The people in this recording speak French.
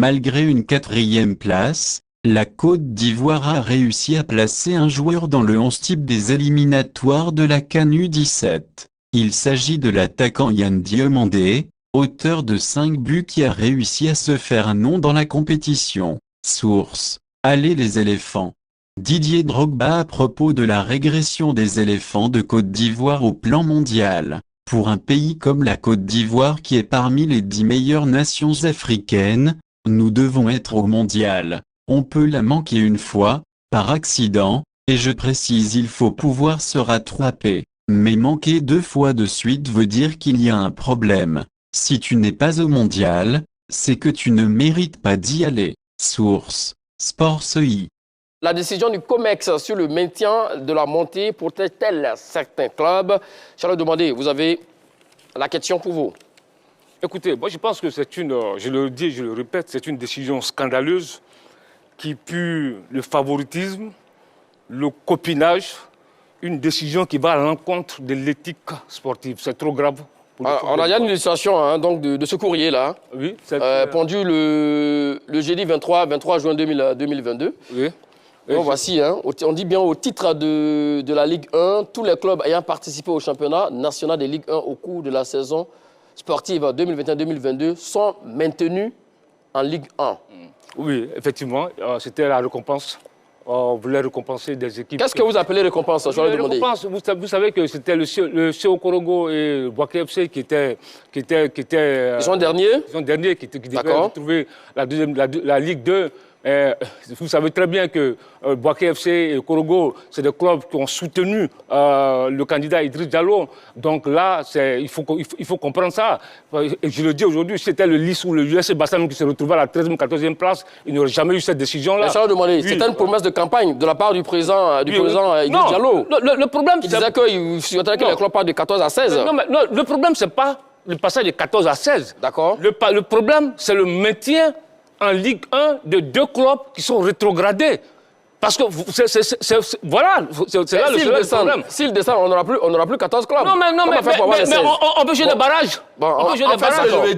Malgré une quatrième place, la Côte d'Ivoire a réussi à placer un joueur dans le 11 type des éliminatoires de la CAN U17. Il s'agit de l'attaquant Yann Diomandé, auteur de 5 buts qui a réussi à se faire un nom dans la compétition. Source: Allez les éléphants. Didier Drogba à propos de la régression des éléphants de Côte d'Ivoire au plan mondial. Pour un pays comme la Côte d'Ivoire qui est parmi les 10 meilleures nations africaines, nous devons être au mondial. On peut la manquer une fois, par accident, et je précise il faut pouvoir se rattraper. Mais manquer 2 fois de suite veut dire qu'il y a un problème. Si tu n'es pas au mondial, c'est que tu ne mérites pas d'y aller. Source: Sports.i. La décision du COMEX sur le maintien de la montée protège-t-elle certains clubs? Charles Demandé, vous avez la question pour vous. Écoutez, moi je pense que c'est une, je le dis, je le répète, c'est une décision scandaleuse qui pue le favoritisme, le copinage, une décision qui va à l'encontre de l'éthique sportive. C'est trop grave. On a déjà une illustration hein, donc de ce courrier-là, oui, pondu le jeudi 23 juin 2022. Oui. Donc voici, hein, on dit bien au titre de la Ligue 1, tous les clubs ayant participé au championnat national de Ligue 1 au cours de la saison sportive 2021-2022 sont maintenus en Ligue 1. Oui, effectivement, c'était la récompense. On voulait récompenser des équipes. Qu'est-ce que vous appelez récompense? Je vais le demander. Récompense, vous savez que c'était le CO Korogo et Boaké FC qui étaient Ils sont derniers. Ils sont derniers qui devaient retrouver la Ligue 2. Vous savez très bien que Boaké FC et Korogo, c'est des clubs qui ont soutenu le candidat Idriss Diallo. Donc là, il faut comprendre ça. Et je le dis aujourd'hui, si c'était le LIS ou le USC Bassam qui se retrouvait à la 13e ou 14e place, il n'y aurait jamais eu cette décision-là. Charles Demandé, oui. C'était une promesse de campagne de la part du président Idriss Diallo. Le problème, il disait qu'il souhaitait que les clubs passent de 14 à 16. Non, le problème, ce n'est pas le passage de 14 à 16. D'accord. Le problème, c'est le maintien en Ligue 1 de 2 clubs qui sont rétrogradés. Parce que voilà, c'est là le problème. S'ils descendent, on n'aura plus 14 clubs. Non, mais on peut jouer des barrages. Bon, on peut jouer des barrages.